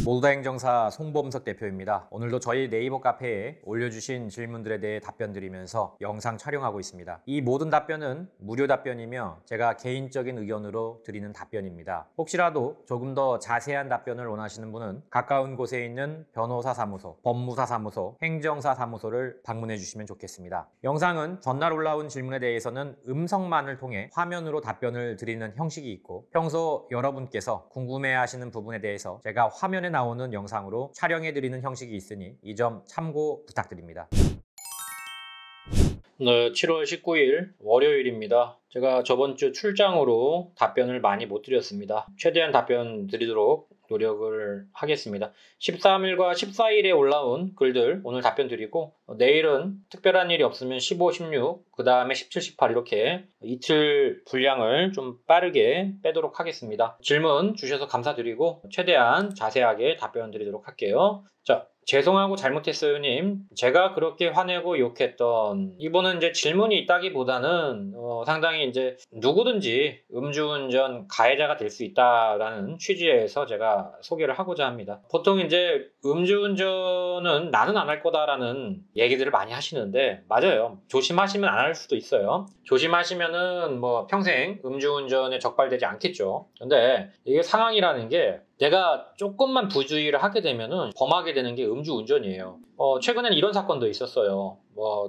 모두다행정사 송범석 대표입니다. 오늘도 저희 네이버 카페에 올려주신 질문들에 대해 답변 드리면서 영상 촬영하고 있습니다. 이 모든 답변은 무료 답변이며 제가 개인적인 의견으로 드리는 답변입니다. 혹시라도 조금 더 자세한 답변을 원하시는 분은 가까운 곳에 있는 변호사 사무소, 법무사 사무소, 행정사 사무소를 방문해 주시면 좋겠습니다. 영상은 전날 올라온 질문에 대해서는 음성만을 통해 화면으로 답변을 드리는 형식이 있고, 평소 여러분께서 궁금해하시는 부분에 대해서 제가 화면에 나오는 영상으로 촬영해드리는 형식이 있으니 이 점 참고 부탁드립니다. 네, 7월 19일 월요일입니다. 제가 저번 주 출장으로 답변을 많이 못 드렸습니다. 최대한 답변 드리도록 노력을 하겠습니다. 13일과 14일에 올라온 글들 오늘 답변 드리고, 내일은 특별한 일이 없으면 15, 16, 그 다음에 17, 18 이렇게 이틀 분량을 좀 빠르게 빼도록 하겠습니다. 질문 주셔서 감사드리고 최대한 자세하게 답변 드리도록 할게요. 자, 죄송하고 잘못했어요님, 제가 그렇게 화내고 욕했던, 이분은 이제 질문이 있다기보다는 상당히 이제 누구든지 음주운전 가해자가 될 수 있다라는 취지에서 제가 소개를 하고자 합니다. 보통 이제 음주운전은 나는 안 할 거다라는 얘기들을 많이 하시는데, 맞아요. 조심하시면 안 할 수도 있어요. 조심하시면은 뭐 평생 음주운전에 적발되지 않겠죠. 근데 이게 상황이라는 게, 내가 조금만 부주의를 하게 되면은 범하게 되는 게 음주운전이에요. 최근엔 이런 사건도 있었어요.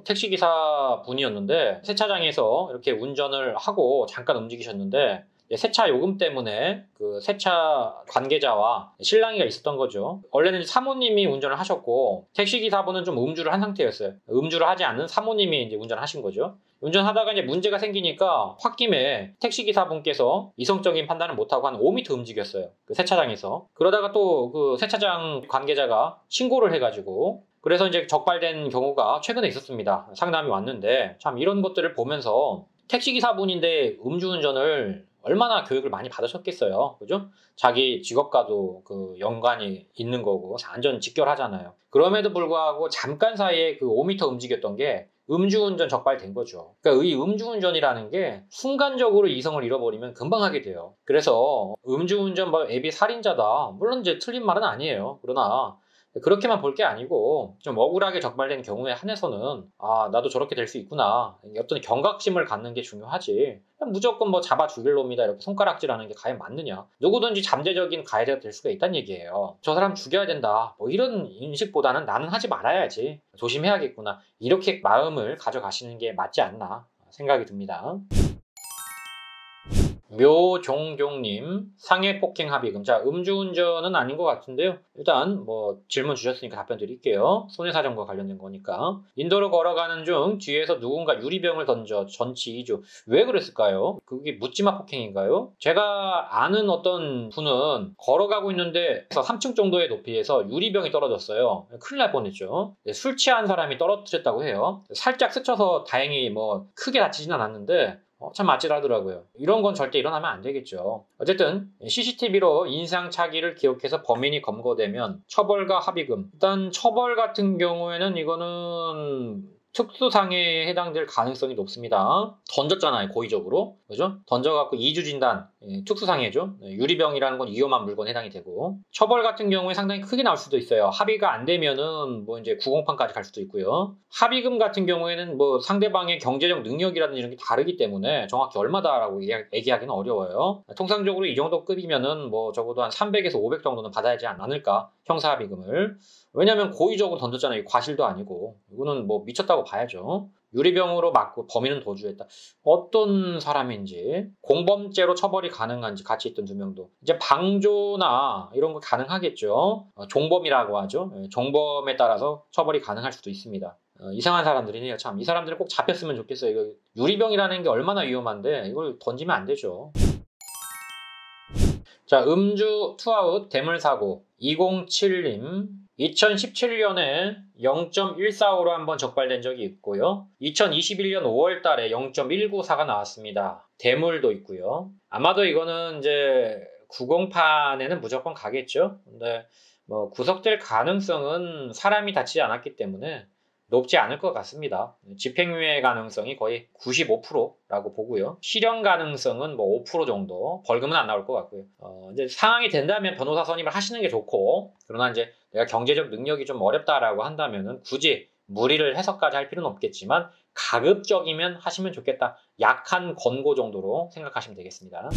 택시기사 분이었는데 세차장에서 이렇게 운전을 하고 잠깐 움직이셨는데, 세차 요금 때문에 그 세차 관계자와 실랑이가 있었던 거죠. 원래는 사모님이 운전을 하셨고 택시기사분은 좀 음주를 한 상태였어요. 음주를 하지 않는 사모님이 이제 운전을 하신 거죠. 운전하다가 이제 문제가 생기니까 홧김에 택시기사분께서 이성적인 판단을 못하고 한 5m 움직였어요. 그 세차장에서. 그러다가 또 그 세차장 관계자가 신고를 해가지고, 그래서 이제 적발된 경우가 최근에 있었습니다. 상담이 왔는데, 참 이런 것들을 보면서 택시기사분인데 음주운전을 얼마나 교육을 많이 받으셨겠어요. 그죠? 자기 직업과도 그 연관이 있는 거고 안전 직결하잖아요. 그럼에도 불구하고 잠깐 사이에 그 5m 움직였던 게 음주운전 적발된 거죠. 그러니까 이 음주운전이라는 게 순간적으로 이성을 잃어버리면 금방 하게 돼요. 그래서 음주운전 애비 살인자다, 물론 이제 틀린 말은 아니에요. 그러나 그렇게만 볼 게 아니고 좀 억울하게 적발된 경우에 한해서는 나도 저렇게 될 수 있구나, 어떤 경각심을 갖는 게 중요하지, 무조건 뭐 잡아 죽일 놈이다 이렇게 손가락질하는 게 과연 맞느냐. 누구든지 잠재적인 가해자가 될 수가 있다는 얘기예요. 저 사람 죽여야 된다 뭐 이런 인식보다는 나는 하지 말아야지, 조심해야겠구나, 이렇게 마음을 가져가시는 게 맞지 않나 생각이 듭니다. 묘종종님, 상해폭행 합의금. 자, 음주운전은 아닌 것 같은데요. 일단 뭐 질문 주셨으니까 답변 드릴게요. 손해사정과 관련된 거니까. 인도로 걸어가는 중 뒤에서 누군가 유리병을 던져 전치 2주. 왜 그랬을까요? 그게 묻지마 폭행인가요? 제가 아는 어떤 분은 걸어가고 있는데 3층 정도의 높이에서 유리병이 떨어졌어요. 큰일 날 뻔했죠. 술 취한 사람이 떨어뜨렸다고 해요. 살짝 스쳐서 다행히 뭐 크게 다치진 않았는데 참 아찔하더라고요. 이런 건 절대 일어나면 안 되겠죠. 어쨌든 CCTV로 인상착의를 기록해서 범인이 검거되면 처벌과 합의금. 일단 처벌 같은 경우에는 이거는 특수상해에 해당될 가능성이 높습니다. 던졌잖아요, 고의적으로. 그죠? 던져갖고 2주 진단, 특수상해죠. 유리병이라는 건 위험한 물건에 해당이 되고. 처벌 같은 경우에 상당히 크게 나올 수도 있어요. 합의가 안 되면은 뭐 이제 구공판까지 갈 수도 있고요. 합의금 같은 경우에는 뭐 상대방의 경제적 능력이라든지 이런 게 다르기 때문에 정확히 얼마다라고 얘기하기는 어려워요. 통상적으로 이 정도 급이면은 뭐 적어도 한 300에서 500 정도는 받아야 하지 않을까, 형사합의금을. 왜냐하면 고의적으로 던졌잖아요. 과실도 아니고. 이거는 뭐 미쳤다고 봐야죠. 유리병으로 맞고 범인은 도주했다. 어떤 사람인지, 공범죄로 처벌이 가능한지, 같이 있던 2명도. 이제 방조나 이런 거 가능하겠죠. 종범이라고 하죠. 종범에 따라서 처벌이 가능할 수도 있습니다. 이상한 사람들이네요. 참, 이 사람들은 꼭 잡혔으면 좋겠어요. 이거 유리병이라는 게 얼마나 위험한데 이걸 던지면 안 되죠. 자, 음주 투아웃 대물사고 207님, 2017년에 0.145로 한번 적발된 적이 있고요. 2021년 5월 달에 0.194가 나왔습니다. 대물도 있고요. 아마도 이거는 이제 구공판에는 무조건 가겠죠. 근데 뭐 구속될 가능성은 사람이 다치지 않았기 때문에 높지 않을 것 같습니다. 집행유예 가능성이 거의 95%라고 보고요. 실형 가능성은 뭐 5% 정도, 벌금은 안 나올 것 같고요. 이제 상황이 된다면 변호사 선임을 하시는 게 좋고, 그러나 이제 내가 경제적 능력이 좀 어렵다라고 한다면은 굳이 무리를 해서까지 할 필요는 없겠지만 가급적이면 하시면 좋겠다. 약한 권고 정도로 생각하시면 되겠습니다.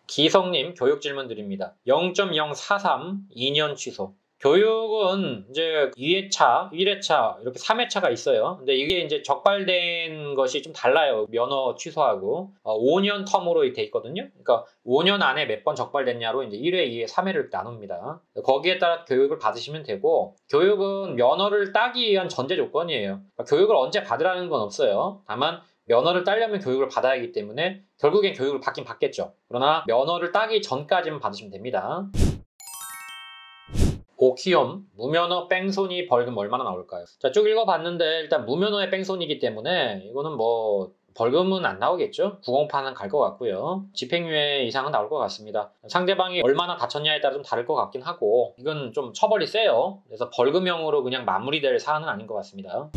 기성님 교육 질문 드립니다. 0.043 2년 취소. 교육은 이제 2회차, 1회차, 이렇게 3회차가 있어요. 근데 이게 이제 적발된 것이 좀 달라요. 면허 취소하고. 5년 텀으로 돼 있거든요. 그러니까 5년 안에 몇 번 적발됐냐로 이제 1회, 2회, 3회를 나눕니다. 거기에 따라 교육을 받으시면 되고, 교육은 면허를 따기 위한 전제 조건이에요. 그러니까 교육을 언제 받으라는 건 없어요. 다만, 면허를 따려면 교육을 받아야 하기 때문에 결국엔 교육을 받긴 받겠죠. 그러나 면허를 따기 전까지만 받으시면 됩니다. 오키움, 무면허 뺑소니 벌금 얼마나 나올까요? 자, 쭉 읽어봤는데 일단 무면허의 뺑소니이기 때문에 이거는 뭐 벌금은 안 나오겠죠? 구공판은 갈 것 같고요. 집행유예 이상은 나올 것 같습니다. 상대방이 얼마나 다쳤냐에 따라 좀 다를 것 같긴 하고, 이건 좀 처벌이 세요. 그래서 벌금형으로 그냥 마무리될 사안은 아닌 것 같습니다.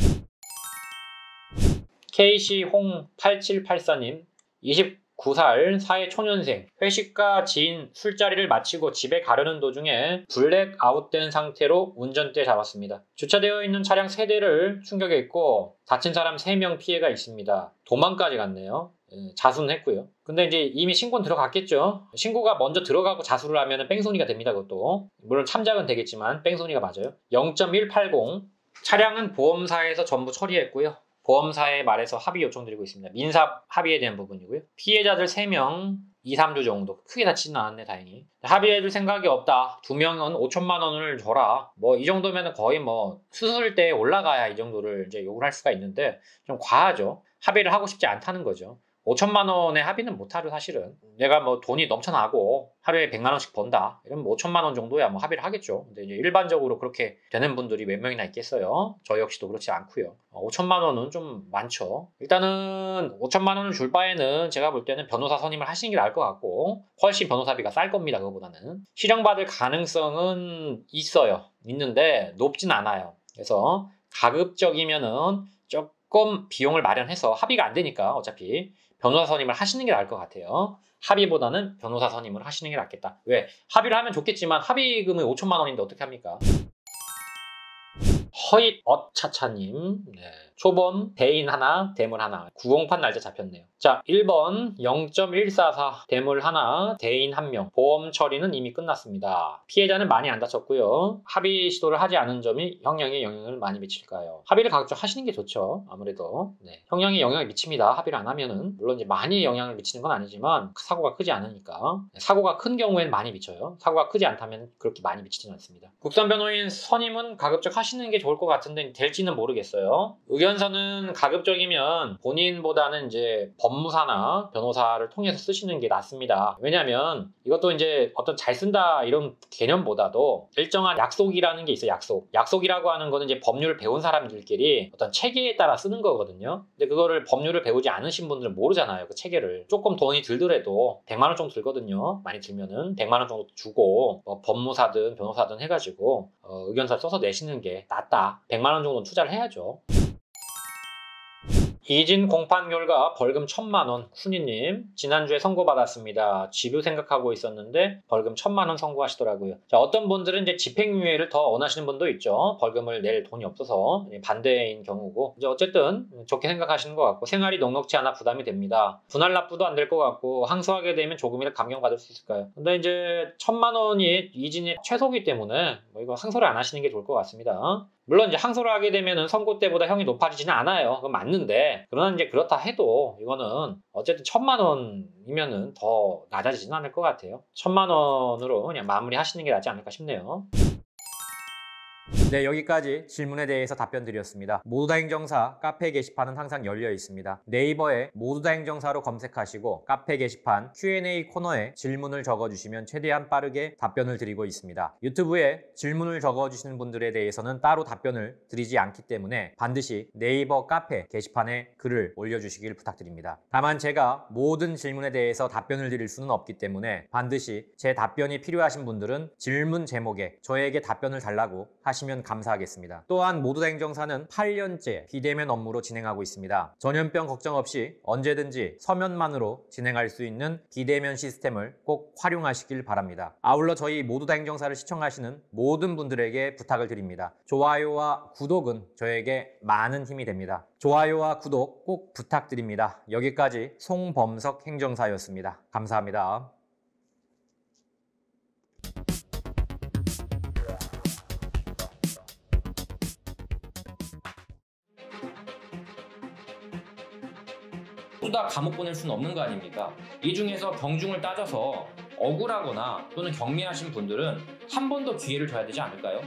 KC홍8784님 29살 사회초년생, 회식과 지인 술자리를 마치고 집에 가려는 도중에 블랙아웃된 상태로 운전대 잡았습니다. 주차되어 있는 차량 3대를 충격했고 다친 사람 3명 피해가 있습니다. 도망까지 갔네요. 자수는 했고요. 근데 이제 이미 신고는 들어갔겠죠. 신고가 먼저 들어가고 자수를 하면 뺑소니가 됩니다. 그것도 물론 참작은 되겠지만 뺑소니가 맞아요. 0.180 차량은 보험사에서 전부 처리했고요. 보험사에 말해서 합의 요청드리고 있습니다. 민사 합의에 대한 부분이고요. 피해자들 3명, 2, 3주 정도. 크게 다치진 않았네, 다행히. 합의해줄 생각이 없다. 2명은 5천만 원을 줘라. 뭐 이 정도면 거의 뭐 수술대에 올라가야 이 정도를 이제 요구를 할 수가 있는데 좀 과하죠. 합의를 하고 싶지 않다는 거죠. 5천만 원의 합의는 못하죠, 사실은. 내가 뭐 돈이 넘쳐나고 하루에 100만 원씩 번다. 이러면 5천만 원 정도야 뭐 합의를 하겠죠. 근데 이제 일반적으로 그렇게 되는 분들이 몇 명이나 있겠어요. 저 역시도 그렇지 않고요. 5천만 원은 좀 많죠. 일단은 5천만 원을 줄 바에는 제가 볼 때는 변호사 선임을 하시는 게 나을 것 같고, 훨씬 변호사비가 쌀 겁니다, 그거보다는. 실형받을 가능성은 있는데 높진 않아요. 그래서 가급적이면은 조금 비용을 마련해서, 합의가 안 되니까 어차피 변호사 선임을 하시는 게 나을 것 같아요. 합의보다는 변호사 선임을 하시는 게 낫겠다. 왜? 합의를 하면 좋겠지만 합의금이 5천만 원인데 어떻게 합니까? 허잇 엇차차님, 초범 대인 하나, 대물 하나. 908 날짜 잡혔네요. 자, 1번 0.144 대물 하나, 대인 1명. 보험 처리는 이미 끝났습니다. 피해자는 많이 안 다쳤고요. 합의 시도를 하지 않은 점이 형량에 영향을 많이 미칠까요? 합의를 가급적 하시는 게 좋죠. 아무래도 형량에 영향을 미칩니다. 합의를 안 하면은. 물론 이제 많이 영향을 미치는 건 아니지만 사고가 크지 않으니까. 사고가 큰 경우에는 많이 미쳐요. 사고가 크지 않다면 그렇게 많이 미치지는 않습니다. 국선 변호인 선임은 가급적 하시는 게 좋을 것 같은데 될지는 모르겠어요. 의견서는 가급적이면 본인보다는 이제 법무사나 변호사를 통해서 쓰시는 게 낫습니다. 왜냐하면 이것도 이제 어떤 잘 쓴다 이런 개념보다도 일정한 약속이라는 게 있어요. 약속이라고 하는 거는 이제 법률을 배운 사람들끼리 어떤 체계에 따라 쓰는 거거든요. 근데 그거를 법률을 배우지 않으신 분들은 모르잖아요. 그 체계를. 조금 돈이 들더라도 100만 원 정도 들거든요. 많이 들면은 100만 원 정도 주고 법무사든 변호사든 해가지고 의견서 써서 내시는 게 낫다. 100만 원 정도는 투자를 해야죠. 이진 공판 결과 벌금 1,000만 원. 훈이님, 지난주에 선고받았습니다. 집유 생각하고 있었는데 벌금 1,000만 원 선고하시더라고요. 자, 어떤 분들은 이제 집행유예를 더 원하시는 분도 있죠. 벌금을 낼 돈이 없어서 반대인 경우고. 이제 어쨌든 좋게 생각하시는 것 같고, 생활이 넉넉지 않아 부담이 됩니다. 분할 납부도 안 될 것 같고, 항소하게 되면 조금이라도 감경받을 수 있을까요? 근데 이제 1,000만 원이 이진의 최소이기 때문에 이거 항소를 안 하시는 게 좋을 것 같습니다. 물론 이제 항소를 하게 되면은 선고 때보다 형이 높아지지는 않아요. 그건 맞는데, 그러나 이제 그렇다 해도 이거는 어쨌든 1,000만 원이면은 더 낮아지지는 않을 것 같아요. 1,000만 원으로 그냥 마무리 하시는 게 낫지 않을까 싶네요. 네, 여기까지 질문에 대해서 답변 드렸습니다. 모두다 행정사 카페 게시판은 항상 열려 있습니다. 네이버에 모두다 행정사로 검색하시고 카페 게시판 Q&A 코너에 질문을 적어주시면 최대한 빠르게 답변을 드리고 있습니다. 유튜브에 질문을 적어주시는 분들에 대해서는 따로 답변을 드리지 않기 때문에 반드시 네이버 카페 게시판에 글을 올려주시길 부탁드립니다. 다만 제가 모든 질문에 대해서 답변을 드릴 수는 없기 때문에 반드시 제 답변이 필요하신 분들은 질문 제목에 저에게 답변을 달라고 하시면 주시면 감사하겠습니다. 또한 모두다 행정사는 8년째 비대면 업무로 진행하고 있습니다. 전염병 걱정 없이 언제든지 서면만으로 진행할 수 있는 비대면 시스템을 꼭 활용하시길 바랍니다. 아울러 저희 모두다 행정사를 시청하시는 모든 분들에게 부탁을 드립니다. 좋아요와 구독은 저에게 많은 힘이 됩니다. 좋아요와 구독 꼭 부탁드립니다. 여기까지 송범석 행정사였습니다. 감사합니다. 모두 다 감옥 보낼 수는 없는 거 아닙니까? 이 중에서 경중을 따져서 억울하거나 또는 경미하신 분들은 한 번 더 기회를 줘야 되지 않을까요?